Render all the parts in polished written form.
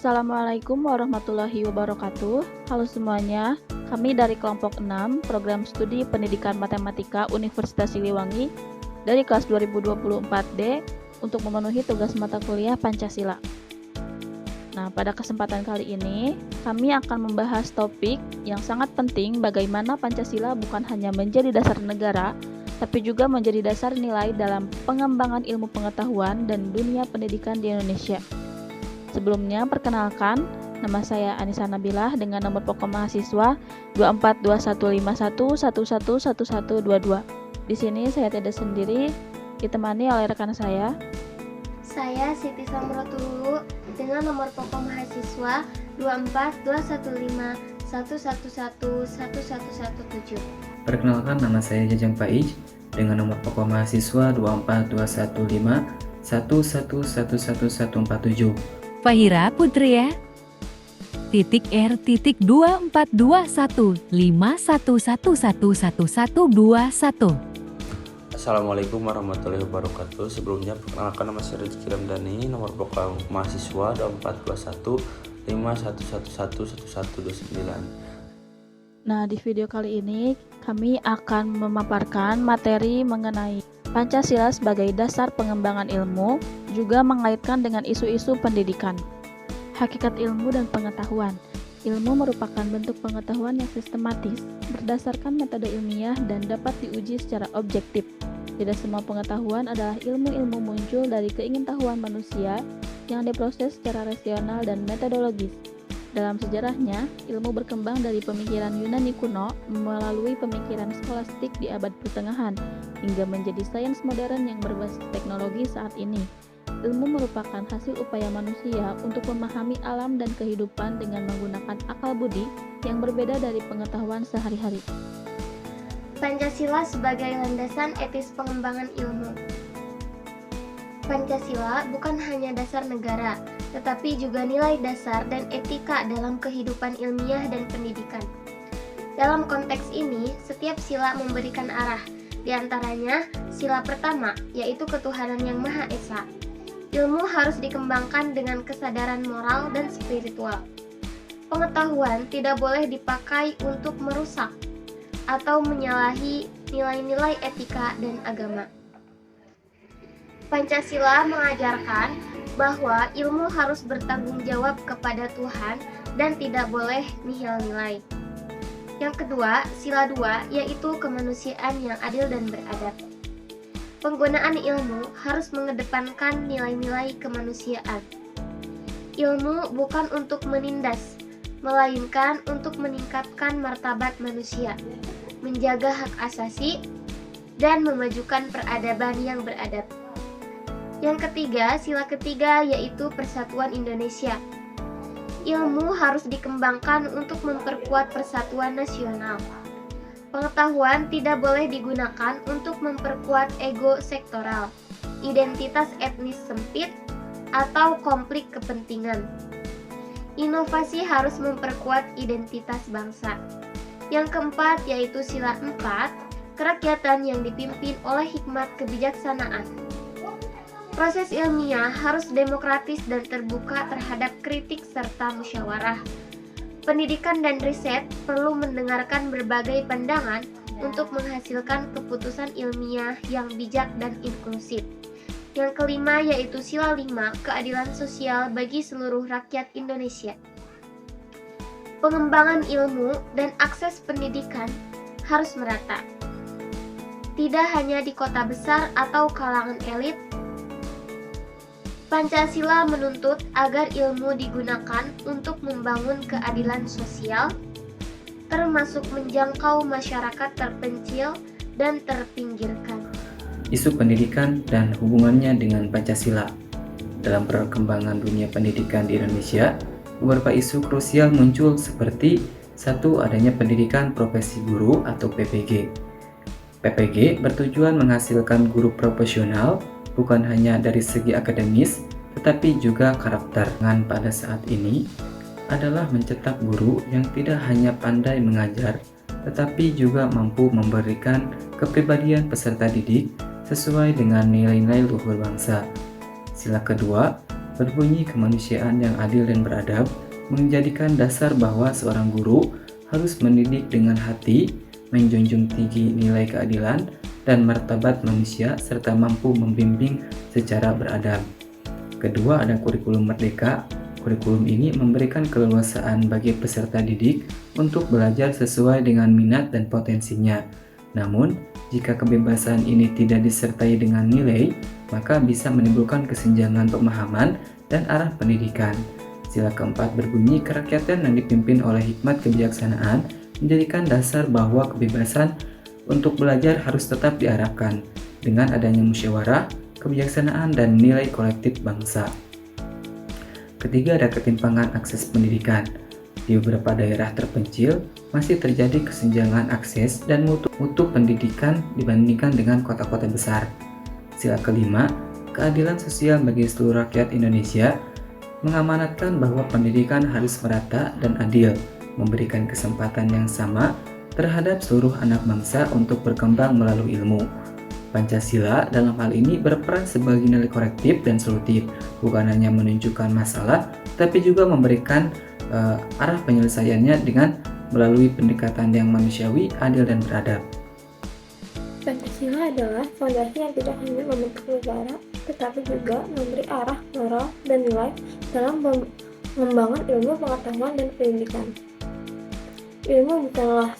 Assalamualaikum warahmatullahi wabarakatuh. Halo semuanya, kami dari kelompok 6 Program Studi Pendidikan Matematika Universitas Siliwangi dari kelas 2024D untuk memenuhi tugas mata kuliah Pancasila. Nah, pada kesempatan kali ini, kami akan membahas topik yang sangat penting, bagaimana Pancasila bukan hanya menjadi dasar negara, tapi juga menjadi dasar nilai dalam pengembangan ilmu pengetahuan dan dunia pendidikan di Indonesia. Sebelumnya, perkenalkan, nama saya Anissa Nabilah dengan nomor pokok mahasiswa 242151111122. Di sini saya tidak sendiri, ditemani oleh rekan saya. Saya Siti Samratulu dengan nomor pokok mahasiswa 242151111117. Perkenalkan, nama saya Jajang Paij dengan nomor pokok mahasiswa 242111111147. Fahira Putria R.2515111111121. Assalamualaikum warahmatullahi wabarakatuh. Sebelumnya perkenalkan, nama saya Rizky Ramdhani, nomor pokok mahasiswa 242151111129. Nah, di video kali ini kami akan memaparkan materi mengenai Pancasila sebagai dasar pengembangan ilmu, juga mengaitkan dengan isu-isu pendidikan. Hakikat ilmu dan pengetahuan. Ilmu merupakan bentuk pengetahuan yang sistematis, berdasarkan metode ilmiah dan dapat diuji secara objektif. Tidak semua pengetahuan adalah ilmu-ilmu muncul dari keingintahuan manusia yang diproses secara rasional dan metodologis. Dalam sejarahnya, ilmu berkembang dari pemikiran Yunani kuno melalui pemikiran skolastik di abad pertengahan, hingga menjadi sains modern yang berbasis teknologi saat ini. Ilmu merupakan hasil upaya manusia untuk memahami alam dan kehidupan dengan menggunakan akal budi yang berbeda dari pengetahuan sehari-hari. Pancasila sebagai landasan etis pengembangan ilmu. Pancasila bukan hanya dasar negara, tetapi juga nilai dasar dan etika dalam kehidupan ilmiah dan pendidikan. Dalam konteks ini, setiap sila memberikan arah, di antaranya sila pertama, yaitu ketuhanan yang Maha Esa. Ilmu harus dikembangkan dengan kesadaran moral dan spiritual. Pengetahuan tidak boleh dipakai untuk merusak atau menyalahi nilai-nilai etika dan agama. Pancasila mengajarkan bahwa ilmu harus bertanggung jawab kepada Tuhan dan tidak boleh nihil nilai. Yang kedua, sila 2, yaitu kemanusiaan yang adil dan beradab. Penggunaan ilmu harus mengedepankan nilai-nilai kemanusiaan. Ilmu bukan untuk menindas, melainkan untuk meningkatkan martabat manusia, menjaga hak asasi, dan memajukan peradaban yang beradab. Yang ketiga, sila ketiga, yaitu persatuan Indonesia. Ilmu harus dikembangkan untuk memperkuat persatuan nasional. Pengetahuan tidak boleh digunakan untuk memperkuat ego sektoral, identitas etnis sempit, atau konflik kepentingan. Inovasi harus memperkuat identitas bangsa. Yang keempat, yaitu sila 4, kerakyatan yang dipimpin oleh hikmat kebijaksanaan. Proses ilmiah harus demokratis dan terbuka terhadap kritik serta musyawarah. Pendidikan dan riset perlu mendengarkan berbagai pandangan untuk menghasilkan keputusan ilmiah yang bijak dan inklusif. Yang kelima, yaitu sila 5, keadilan sosial bagi seluruh rakyat Indonesia. Pengembangan ilmu dan akses pendidikan harus merata. Tidak hanya di kota besar atau kalangan elit. Pancasila menuntut agar ilmu digunakan untuk membangun keadilan sosial, termasuk menjangkau masyarakat terpencil dan terpinggirkan. Isu pendidikan dan hubungannya dengan Pancasila. Dalam perkembangan dunia pendidikan di Indonesia, beberapa isu krusial muncul seperti: 1. Adanya pendidikan profesi guru atau PPG. PPG bertujuan menghasilkan guru profesional bukan hanya dari segi akademis, tetapi juga karakter. Dengan pada saat ini adalah mencetak guru yang tidak hanya pandai mengajar, tetapi juga mampu memberikan kepribadian peserta didik sesuai dengan nilai-nilai luhur bangsa. Sila kedua, berbunyi kemanusiaan yang adil dan beradab, menjadikan dasar bahwa seorang guru harus mendidik dengan hati, menjunjung tinggi nilai keadilan dan martabat manusia, serta mampu membimbing secara beradab. Kedua, ada kurikulum merdeka. Kurikulum ini memberikan keleluasaan bagi peserta didik untuk belajar sesuai dengan minat dan potensinya. Namun, jika kebebasan ini tidak disertai dengan nilai, maka bisa menimbulkan kesenjangan pemahaman dan arah pendidikan. Sila keempat berbunyi, kerakyatan yang dipimpin oleh hikmat kebijaksanaan menjadikan dasar bahwa kebebasan untuk belajar harus tetap diarahkan dengan adanya musyawarah, kebijaksanaan, dan nilai kolektif bangsa. Ketiga, ada ketimpangan akses pendidikan. Di beberapa daerah terpencil, masih terjadi kesenjangan akses dan mutu pendidikan dibandingkan dengan kota-kota besar. Sila kelima, keadilan sosial bagi seluruh rakyat Indonesia mengamanatkan bahwa pendidikan harus merata dan adil, memberikan kesempatan yang sama terhadap seluruh anak bangsa untuk berkembang melalui ilmu. Pancasila dalam hal ini berperan sebagai nilai korektif dan solutif, bukan hanya menunjukkan masalah, tapi juga memberikan arah penyelesaiannya dengan melalui pendekatan yang manusiawi, adil, dan beradab. Pancasila adalah fondasi yang tidak hanya membentuk negara, tetapi juga memberi arah, moral, dan nilai dalam membangun ilmu pengetahuan dan pendidikan. Ilmu bukanlah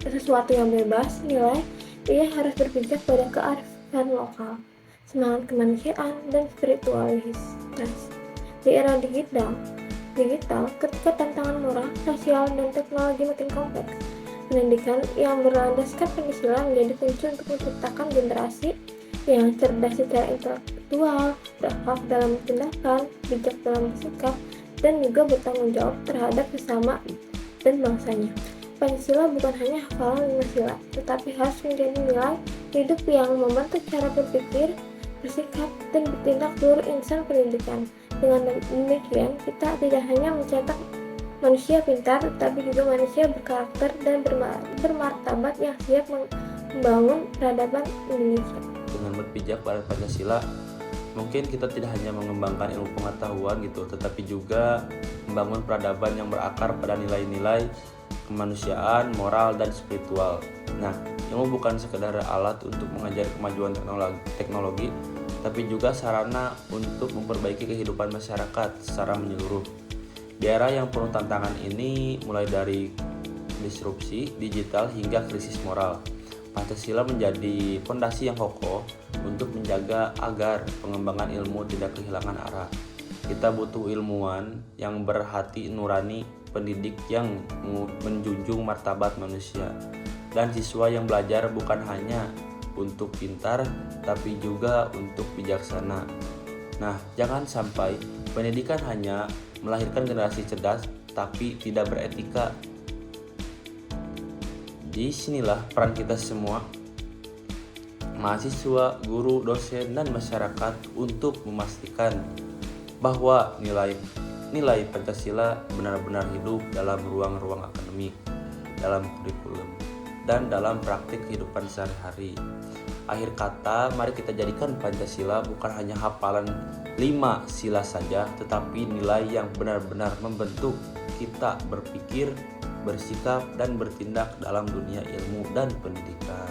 sesuatu yang bebas nilai, ia harus berpijak pada kearifan lokal, semangat kemanusiaan, dan spiritualitas. Di era digital, ketika tantangan moral, sosial, dan teknologi makin kompleks, pendidikan yang berlandaskan Pancasila menjadi kunci untuk menciptakan generasi yang cerdas secara intelektual, berakhlak dalam tindakan, bijak dalam bersikap, dan juga bertanggung jawab terhadap sesama dan bangsanya. Pancasila bukan hanya hafalan 5 sila, tetapi harus menjadi nilai hidup yang membentuk cara berpikir, bersikap, dan bertindak seluruh insan pendidikan. Dengan demikian, kita tidak hanya mencetak manusia pintar, tetapi juga manusia berkarakter dan bermartabat yang siap membangun peradaban Indonesia. Dengan berpijak pada Pancasila, mungkin kita tidak hanya mengembangkan ilmu pengetahuan gitu, tetapi juga membangun peradaban yang berakar pada nilai-nilai kemanusiaan, moral, dan spiritual. Nah, ilmu bukan sekedar alat untuk mengajar kemajuan teknologi, tapi juga sarana untuk memperbaiki kehidupan masyarakat secara menyeluruh. Di era yang penuh tantangan ini, mulai dari disrupsi digital hingga krisis moral, Pancasila menjadi fondasi yang kokoh untuk menjaga agar pengembangan ilmu tidak kehilangan arah. Kita butuh ilmuwan yang berhati nurani, pendidik yang menjunjung martabat manusia, dan siswa yang belajar bukan hanya untuk pintar, tapi juga untuk bijaksana. Nah, jangan sampai pendidikan hanya melahirkan generasi cerdas, tapi tidak beretika. Di sinilah peran kita semua, mahasiswa, guru, dosen, dan masyarakat untuk memastikan bahwa nilai Pancasila benar-benar hidup dalam ruang-ruang akademik, dalam kurikulum, dan dalam praktik kehidupan sehari-hari. Akhir kata, mari kita jadikan Pancasila bukan hanya hafalan 5 sila saja, tetapi nilai yang benar-benar membentuk kita berpikir, bersikap, dan bertindak dalam dunia ilmu dan pendidikan.